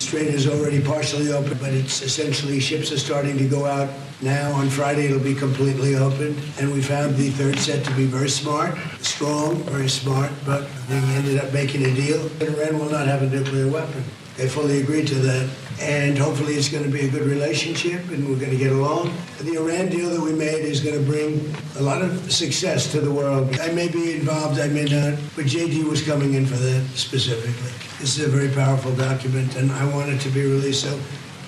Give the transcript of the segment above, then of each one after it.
Strait is already partially open, but it's essentially ships are starting to go out now. On Friday, it'll be completely open. And we found the third set to be very smart, strong, very smart, but we ended up making a deal. Iran will not have a nuclear weapon. They fully agreed to that. And hopefully it's going to be a good relationship and we're going to get along. The Iran deal that we made is going to bring a lot of success to the world. I may be involved, I may not, but JD was coming in for that specifically. This is a very powerful document and I want it to be released so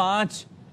5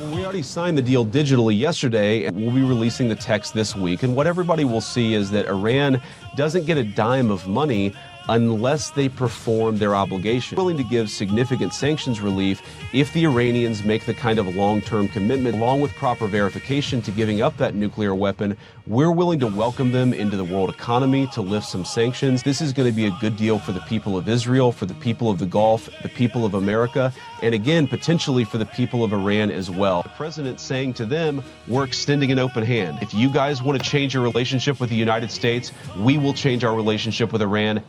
We already signed the deal digitally yesterday, and we'll be releasing the text this week. And what everybody will see is that Iran doesn't get a dime of money unless they perform their obligation. We're willing to give significant sanctions relief if the Iranians make the kind of long-term commitment, along with proper verification to giving up that nuclear weapon. We're willing to welcome them into the world economy to lift some sanctions. This is going to be a good deal for the people of Israel, for the people of the Gulf, the people of America, and again, potentially for the people of Iran as well. The president saying to them, we're extending an open hand. If you guys want to change your relationship with the United States, we will change our relationship with Iran.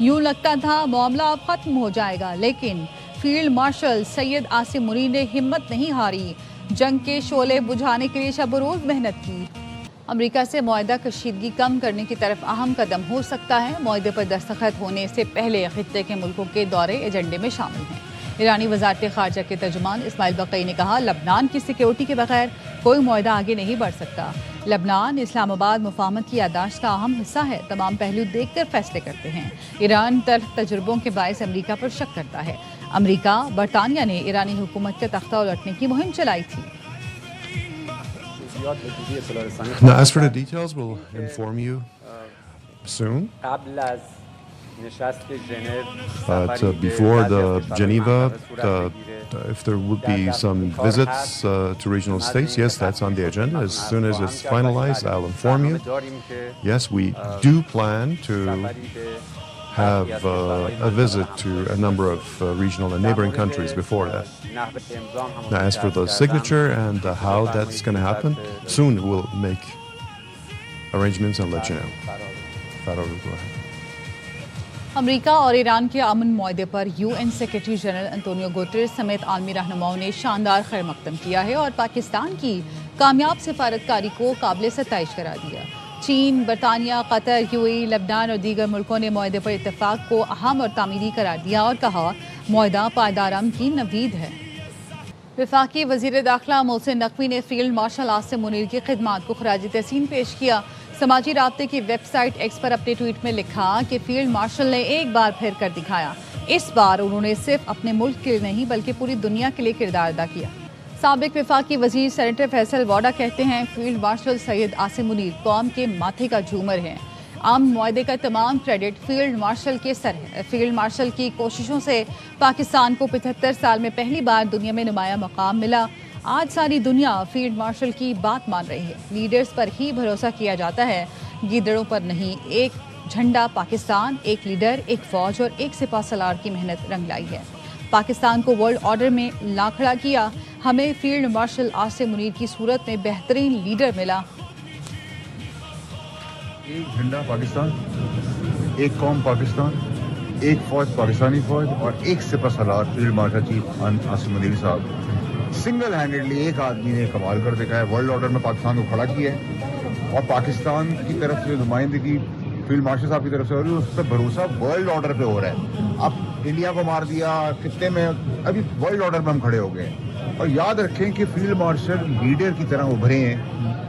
یوں لگتا تھا معاملہ اب ختم ہو جائے گا، لیکن field marshal Syed Asim Munir نے ہمت نہیں ہاری، جنگ کے شعلے بجھانے کے لیے شب و روز محنت کی۔ امریکہ سے معاہدہ کشیدگی کم کرنے کی طرف اہم قدم ہو سکتا ہے۔ معاہدے پر دستخط ہونے سے پہلے خطے کے ملکوں کے دورے ایجنڈے میں شامل ہیں۔ ایرانی وزارت خارجہ کے ترجمان اسماعیل بقئی نے کہا، لبنان کی سیکیورٹی کے بغیر کوئی معاہدہ آگے نہیں بڑھ سکتا۔ لبنان اسلام آباد مفاہمت کی یادداشت کا اہم حصہ ہے، تمام پہلو دیکھ کر فیصلے کرتے ہیں۔ ایران تلخ تجربوں کے باعث امریکہ پر شک کرتا ہے۔ امریکہ، برطانیہ نے ایرانی حکومت کا تختہ الٹنے کی مہم چلائی تھی۔ Now, as for the details, we'll inform you soon. But before the Geneva, if there would be some visits to regional states, yes, that's on the agenda. As soon as it's finalized, I'll inform you. Yes, we do plan to have a visit to a number of regional and neighboring countries before that. Now, as for the signature and how that's going to happen, soon we'll make arrangements and let you know. Farah, go ahead. امریکہ اور ایران کے امن معاہدے پر U N secretary general Antonio Guterres سمیت عالمی رہنماؤں نے شاندار خیر مقدم کیا ہے اور پاکستان کی کامیاب سفارتکاری کو قابل ستائش قرار دیا۔ چین، برطانیہ، قطر، یو اے ای، لبنان اور دیگر ملکوں نے معاہدے پر اتفاق کو اہم اور تعمیری قرار دیا اور کہا معاہدہ پائیدار امن کی نوید ہے۔ وفاقی وزیر داخلہ محسن نقوی نے فیلڈ مارشل عاصم منیر کی خدمات کو خراج تحسین پیش کیا۔ سماجی رابطے کی ویب سائٹ ایکس پر اپنے ٹویٹ میں لکھا کہ فیلڈ مارشل نے ایک بار پھر کر دکھایا، اس بار انہوں نے صرف اپنے ملک کے لیے نہیں بلکہ پوری دنیا کے لیے کردار ادا کیا۔ سابق وفاقی وزیر سینیٹر فیصل واڈا کہتے ہیں، فیلڈ مارشل سید عاصم منیر قوم کے ماتھے کا جھومر ہیں۔ امن معاہدے کا تمام کریڈٹ فیلڈ مارشل کے سر ہے۔ فیلڈ مارشل کی کوششوں سے پاکستان کو 75 سال میں پہلی بار دنیا میں نمایاں مقام ملا۔ آج ساری دنیا فیلڈ مارشل کی بات مان رہی ہے۔ لیڈرز پر ہی بھروسہ کیا جاتا ہے، گیدڑوں پر نہیں۔ ایک جھنڈا پاکستان، ایک لیڈر، ایک فوج اور ایک سپاہ سالار کی محنت رنگ لائی ہے۔ پاکستان کو ورلڈ آرڈر میں لا کھڑا کیا۔ ہمیں فیلڈ مارشل عاصم منیر کی صورت میں بہترین لیڈر ملا۔ ایک جھنڈا پاکستان، ایک قوم پاکستان، ایک فوج پاکستانی فوج اور ایک سپہ سالار field marshal chief Asim Munir صاحب۔ سنگل ہینڈڈلی ایک آدمی نے کمال کر دکھایا، ورلڈ آرڈر میں پاکستان کو کھڑا کیا ہے اور پاکستان کی طرف سے نمائندگی فیلڈ مارشل صاحب کی طرف سے ہو رہی ہے، اس پہ بھروسہ ورلڈ آرڈر پہ ہو رہا ہے۔ اب انڈیا کو مار دیا خطے میں، ابھی ورلڈ آرڈر میں ہم کھڑے ہو گئے ہیں۔ اور یاد رکھیں کہ فیلڈ مارشل لیڈر کی طرح ابھرے ہیں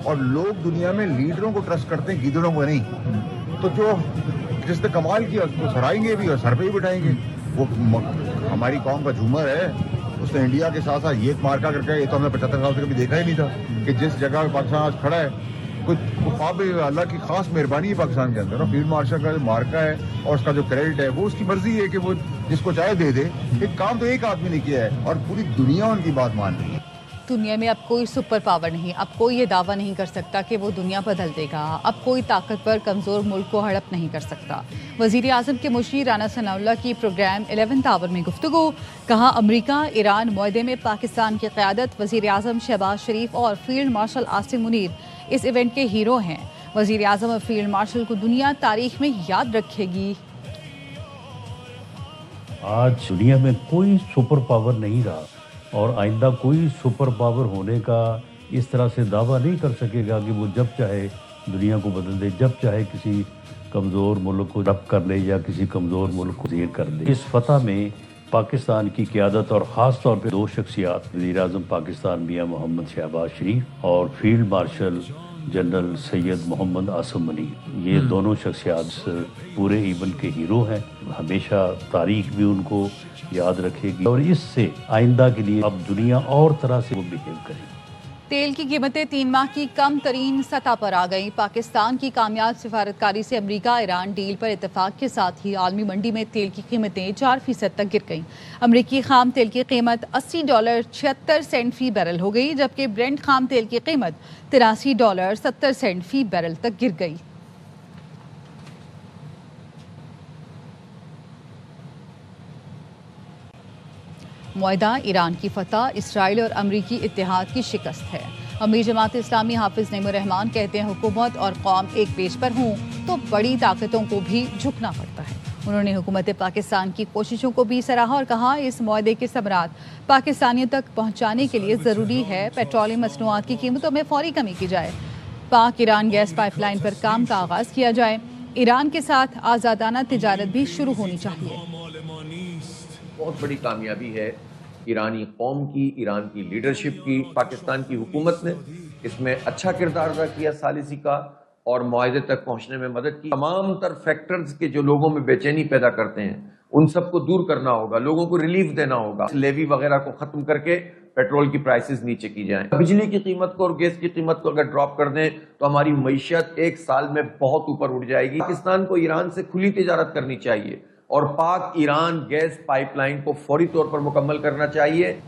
اور لوگ دنیا میں لیڈروں کو ٹرسٹ کرتے ہیں، گیدڑوں کو نہیں۔ تو جو جس نے کمال کیا اس کو سرائیں گے بھی اور سر پہ ہی بٹھائیں گے۔ وہ ہماری قوم کا جھومر ہے، اس نے انڈیا کے ساتھ ساتھ یہ مارکا کر کے، یہ تو ہم نے 75 سال سے کبھی دیکھا ہی نہیں تھا کہ جس جگہ پاکستان آج کھڑا ہے کوئی خواب اللہ کی خاص مہربانی ہے پاکستان کے اندر۔ اور فیلڈ مارشل کا جو مارکا ہے اور اس کا جو کریڈٹ ہے وہ اس کی مرضی ہے کہ وہ جس کو چاہے دے دے۔ ایک کام تو ایک آدمی نے کیا ہے اور پوری دنیا ان کی بات مان رہی ہے۔ دنیا میں اب کوئی سپر پاور نہیں، اب کوئی یہ دعویٰ نہیں کر سکتا کہ وہ دنیا بدل دے گا۔ اب کوئی طاقتور کمزور ملک کو ہڑپ نہیں کر سکتا۔ وزیر اعظم کے مشیر رانا ثناء اللہ کی پروگرام 11th آور میں گفتگو، کہا امریکہ ایران معاہدے میں پاکستان کی قیادت، وزیر اعظم شہباز شریف اور فیلڈ مارشل عاصم منیر اس ایونٹ کے ہیرو ہیں۔ وزیر اعظم اور فیلڈ مارشل کو دنیا تاریخ میں یاد رکھے گی۔ آج دنیا میں کوئی سپر پاور نہیں رہا اور آئندہ کوئی سپر پاور ہونے کا اس طرح سے دعویٰ نہیں کر سکے گا کہ وہ جب چاہے دنیا کو بدل دے، جب چاہے کسی کمزور ملک کو رب کر لے یا کسی کمزور ملک کو زیر کر دے۔ اس فتح میں پاکستان کی قیادت اور خاص طور پہ دو شخصیات، وزیر اعظم پاکستان میاں محمد شہباز شریف اور فیلڈ مارشل جنرل سید محمد عاصم منیر، یہ دونوں شخصیات پورے ایونٹ کے ہیرو ہیں۔ ہمیشہ تاریخ بھی ان کو یاد رکھے گی اور اس سے آئندہ کے لیے اب دنیا اور طرح سے وہ بیہیو کرے گی۔ تیل کی قیمتیں 3 ماہ کی کم ترین سطح پر آ گئیں۔ پاکستان کی کامیاب سفارتکاری سے امریکہ ایران ڈیل پر اتفاق کے ساتھ ہی عالمی منڈی میں تیل کی قیمتیں 4% تک گر گئیں۔ امریکی خام تیل کی قیمت $80.76 فی بیرل ہو گئی، جبکہ برنٹ خام تیل کی قیمت $83.70 فی بیرل تک گر گئی۔ معاہدہ ایران کی فتح، اسرائیل اور امریکی اتحاد کی شکست ہے۔ امیر جماعت اسلامی حافظ نعیم الرحمان کہتے ہیں، حکومت اور قوم ایک پیج پر ہوں تو بڑی طاقتوں کو بھی جھکنا پڑتا ہے۔ انہوں نے حکومت پاکستان کی کوششوں کو بھی سراہا اور کہا اس معاہدے کے ثمرات پاکستانیوں تک پہنچانے کے لیے ضروری ہے پیٹرولیم مصنوعات کی قیمتوں میں فوری کمی کی جائے، پاک ایران گیس پائپ لائن پر کام کا آغاز کیا جائے، ایران کے ساتھ آزادانہ تجارت بھی شروع ہونی چاہیے۔ بہت بڑی کامیابی ہے ایرانی قوم کی، ایران کی لیڈرشپ کی، پاکستان کی حکومت نے اس میں اچھا کردار ادا کیا ثالثی کا اور معاہدے تک پہنچنے میں مدد کی۔ تمام تر فیکٹرز کے جو لوگوں میں بے چینی پیدا کرتے ہیں ان سب کو دور کرنا ہوگا، لوگوں کو ریلیف دینا ہوگا، لیوی وغیرہ کو ختم کر کے پیٹرول کی پرائسز نیچے کی جائیں، بجلی کی قیمت کو اور گیس کی قیمت کو اگر ڈراپ کر دیں تو ہماری معیشت ایک سال میں بہت اوپر اٹھ جائے گی۔ پاکستان کو ایران سے کھلی تجارت کرنی چاہیے اور پاک ایران گیس پائپ لائن کو فوری طور پر مکمل کرنا چاہیے۔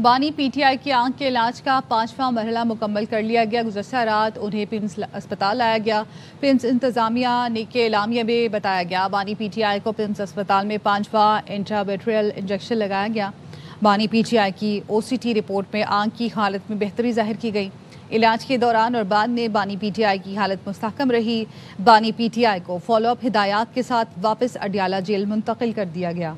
بانی پی ٹی آئی کی آنکھ کے علاج کا 5واں مرحلہ مکمل کر لیا گیا۔ گزشتہ رات انہیں پمس اسپتال لایا گیا۔ پمس انتظامیہ کے اعلامیہ میں بتایا گیا بانی پی ٹی آئی کو پمس اسپتال میں 5واں انٹراویٹریل انجیکشن لگایا گیا۔ بانی پی ٹی آئی کی او سی ٹی رپورٹ میں آنکھ کی حالت میں بہتری ظاہر کی گئی۔ علاج کے دوران اور بعد میں بانی پی ٹی آئی کی حالت مستحکم رہی۔ بانی پی ٹی آئی کو فالو اپ ہدایات کے ساتھ واپس اڈیالہ جیل منتقل کر دیا گیا۔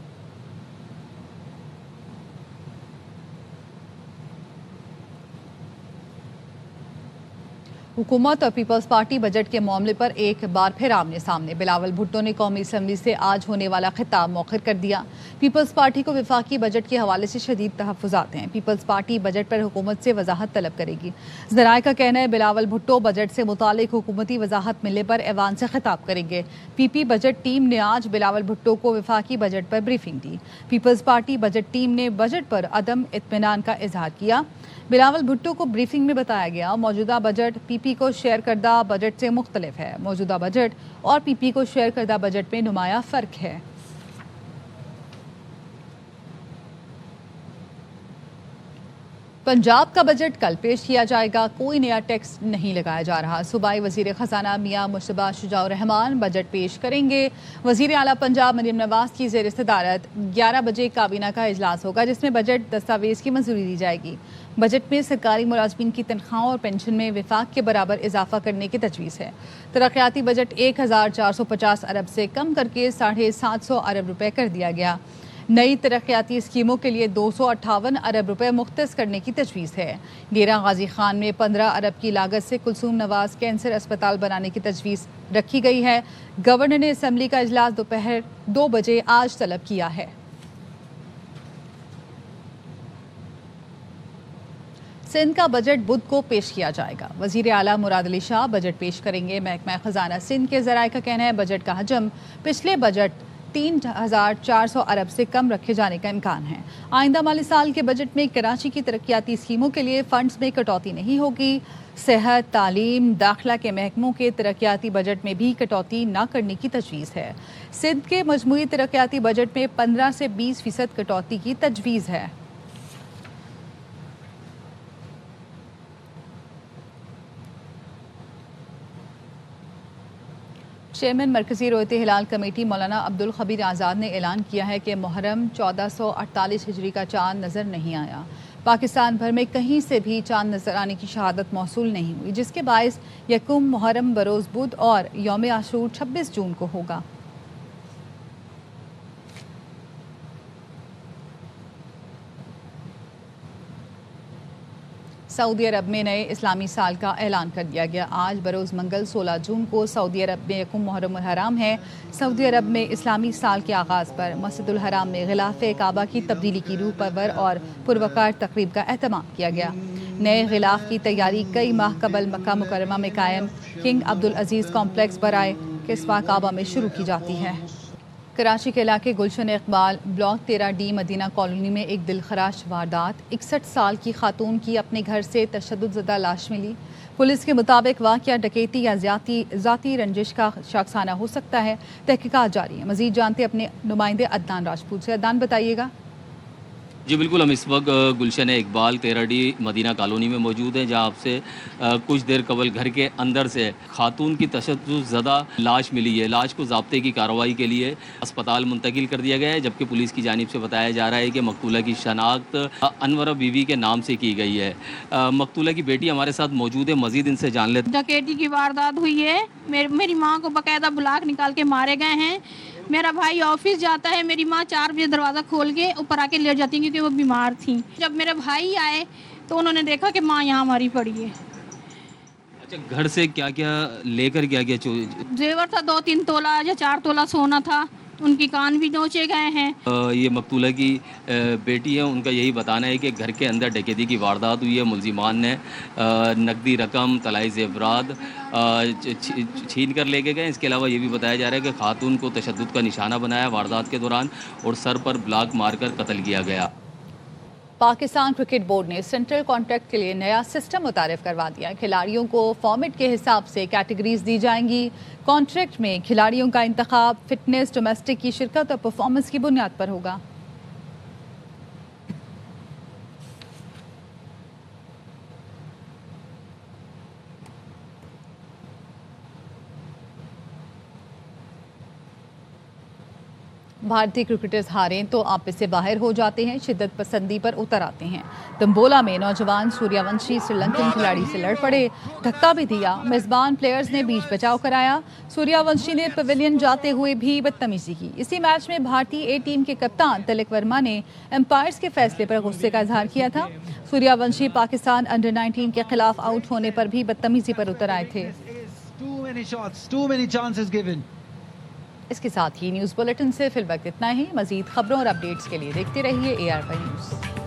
حکومت اور پیپلز پارٹی بجٹ کے معاملے پر ایک بار پھر آمنے سامنے۔ بلاول بھٹو نے قومی اسمبلی سے آج ہونے والا خطاب مؤخر کر دیا۔ پیپلز پارٹی کو وفاقی بجٹ کے حوالے سے شدید تحفظات ہیں۔ پیپلز پارٹی بجٹ پر حکومت سے وضاحت طلب کرے گی۔ ذرائع کا کہنا ہے بلاول بھٹو بجٹ سے متعلق حکومتی وضاحت ملنے پر ایوان سے خطاب کریں گے۔ پی پی بجٹ ٹیم نے آج بلاول بھٹو کو وفاقی بجٹ پر بریفنگ دی۔ پیپلز پارٹی بجٹ ٹیم نے بجٹ پر عدم اطمینان کا اظہار کیا۔ بلاول بھٹو کو بریفنگ میں بتایا گیا موجودہ بجٹ پی پی کو شیئر کردہ بجٹ سے مختلف ہے۔ موجودہ بجٹ اور پی پی کو شیئر کردہ بجٹ میں نمایاں فرق ہے۔ پنجاب کا بجٹ کل پیش کیا جائے گا، کوئی نیا ٹیکس نہیں لگایا جا رہا۔ صوبائی وزیر خزانہ میاں مشتبہ شجاع الرحمان بجٹ پیش کریں گے۔ وزیر اعلیٰ پنجاب مریم نواز کی زیر صدارت 11 بجے کابینہ کا اجلاس ہوگا جس میں بجٹ دستاویز کی منظوری دی جائے گی۔ بجٹ میں سرکاری ملازمین کی تنخواہوں اور پینشن میں وفاق کے برابر اضافہ کرنے کی تجویز ہے۔ ترقیاتی بجٹ 1450 ارب سے کم کر کے 750 ارب روپے کر دیا گیا۔ نئی ترقیاتی اسکیموں کے لیے 258 ارب روپے مختص کرنے کی تجویز ہے۔ ڈیرہ غازی خان میں 15 ارب کی لاگت سے کلثوم نواز کینسر اسپتال بنانے کی تجویز رکھی گئی ہے۔ گورنر نے اسمبلی کا اجلاس دوپہر 2 بجے آج طلب کیا ہے۔ سندھ کا بجٹ بدھ کو پیش کیا جائے گا۔ وزیر اعلیٰ مراد علی شاہ بجٹ پیش کریں گے۔ محکمہ خزانہ سندھ کے ذرائع کا کہنا ہے بجٹ کا حجم پچھلے بجٹ 3400 ارب سے کم رکھے جانے کا امکان ہے۔ آئندہ مالی سال کے بجٹ میں کراچی کی ترقیاتی اسکیموں کے لیے فنڈز میں کٹوتی نہیں ہوگی۔ صحت، تعلیم، داخلہ کے محکموں کے ترقیاتی بجٹ میں بھی کٹوتی نہ کرنے کی تجویز ہے۔ سندھ کے مجموعی ترقیاتی بجٹ میں 15 سے 20% کٹوتی کی تجویز ہے۔ چیئرمین مرکزی رویت ہلال کمیٹی مولانا عبدالخبیر آزاد نے اعلان کیا ہے کہ محرم 1448 ہجری کا چاند نظر نہیں آیا۔ پاکستان بھر میں کہیں سے بھی چاند نظر آنے کی شہادت موصول نہیں ہوئی، جس کے باعث یکم محرم بروز بدھ اور یوم عاشور 26 جون کو ہوگا۔ سعودی عرب میں نئے اسلامی سال کا اعلان کر دیا گیا۔ آج بروز منگل 16 جون کو سعودی عرب میں یکم محرم الحرام ہے۔ سعودی عرب میں اسلامی سال کے آغاز پر مسجد الحرام میں غلاف کعبہ کی تبدیلی کی روح پرور اور پروقار تقریب کا اہتمام کیا گیا۔ نئے غلاف کی تیاری کئی ماہ قبل مکہ مکرمہ میں قائم کنگ عبدالعزیز کمپلیکس برائے قصبہ کعبہ میں شروع کی جاتی ہے۔ کراچی کے علاقے گلشن اقبال بلاک 13D مدینہ کالونی میں ایک دلخراش واردات، 61 سال کی خاتون کی اپنے گھر سے تشدد زدہ لاش ملی۔ پولیس کے مطابق واقعہ ڈکیتی یا ذاتی رنجش کا شاخسانہ ہو سکتا ہے۔ تحقیقات جاری ہیں۔ مزید جانتے اپنے نمائندے عدنان راجپوت سے۔ عدنان بتائیے گا۔ جی بالکل، ہم اس وقت گلشن اقبال 13D مدینہ کالونی میں موجود ہیں، جہاں آپ سے کچھ دیر قبل گھر کے اندر سے خاتون کی تشدد زدہ لاش ملی ہے۔ لاش کو ضابطے کی کارروائی کے لیے اسپتال منتقل کر دیا گیا ہے، جبکہ پولیس کی جانب سے بتایا جا رہا ہے کہ مقتولہ کی شناخت انورہ بیوی کے نام سے کی گئی ہے۔ مقتولہ کی بیٹی ہمارے ساتھ موجود ہے، مزید ان سے جان لیتے ہیں۔ ڈکیتی کی واردات ہوئی ہے، میری ماں کو باقاعدہ بلاک نکال کے مارے گئے ہیں میرا بھائی آفس جاتا ہے, میری ماں 4 بجے دروازہ کھول کے اوپر آ کے لیٹ جاتی ہیں کیونکہ وہ بیمار تھیں. جب میرے بھائی آئے تو انہوں نے دیکھا کہ ماں یہاں مری پڑی ہے. اچھا, گھر سے کیا کیا لے کر کیا زیور تھا, 2-3 تولہ یا 4 تولہ سونا تھا, ان کی کان بھی نوچے گئے ہیں. یہ مقتولہ کی بیٹی ہے, ان کا یہی بتانا ہے کہ گھر کے اندر ڈکیتی کی واردات ہوئی ہے. ملزمان نے نقدی رقم, طلائی زیورات چھین کر لے کے گئے. اس کے علاوہ یہ بھی بتایا جا رہا ہے کہ خاتون کو تشدد کا نشانہ بنایا واردات کے دوران اور سر پر بلاک مار کر قتل کیا گیا. پاکستان کرکٹ بورڈ نے سینٹرل کانٹریکٹ کے لیے نیا سسٹم متعارف کروا دیا. کھلاڑیوں کو فارمیٹ کے حساب سے کیٹیگریز دی جائیں گی. کانٹریکٹ میں کھلاڑیوں کا انتخاب فٹنس, ڈومیسٹک کی شرکت اور پرفارمنس کی بنیاد پر ہوگا. بھارتی کرکٹرز ہاریں تو آپس سے باہر ہو جاتے ہیں, شدت پسندی پر اتر آتے ہیں. تمبولا میں نوجوان سوریا ونشی سری لنکن کھلاڑی سے لڑ پڑے, دھکا بھی دیا. میزبان پلیئرز نے بیچ بچاؤ کرایا. سوریا ونشی نے پویلین جاتے ہوئے بھی بدتمیزی کی. اسی میچ میں بھارتی اے ٹیم کے کپتان تلک ورما نے امپائرز کے فیصلے پر غصے کا اظہار کیا تھا. سوریا ونشی پاکستان انڈر-19 کے خلاف آؤٹ ہونے پر بھی بدتمیزی پر اتر آئے تھے. اس کے ساتھ ہی نیوز بلیٹن سے فی الوقت اتنا ہی. مزید خبروں اور اپڈیٹس کے لیے دیکھتے رہیے AR نیوز.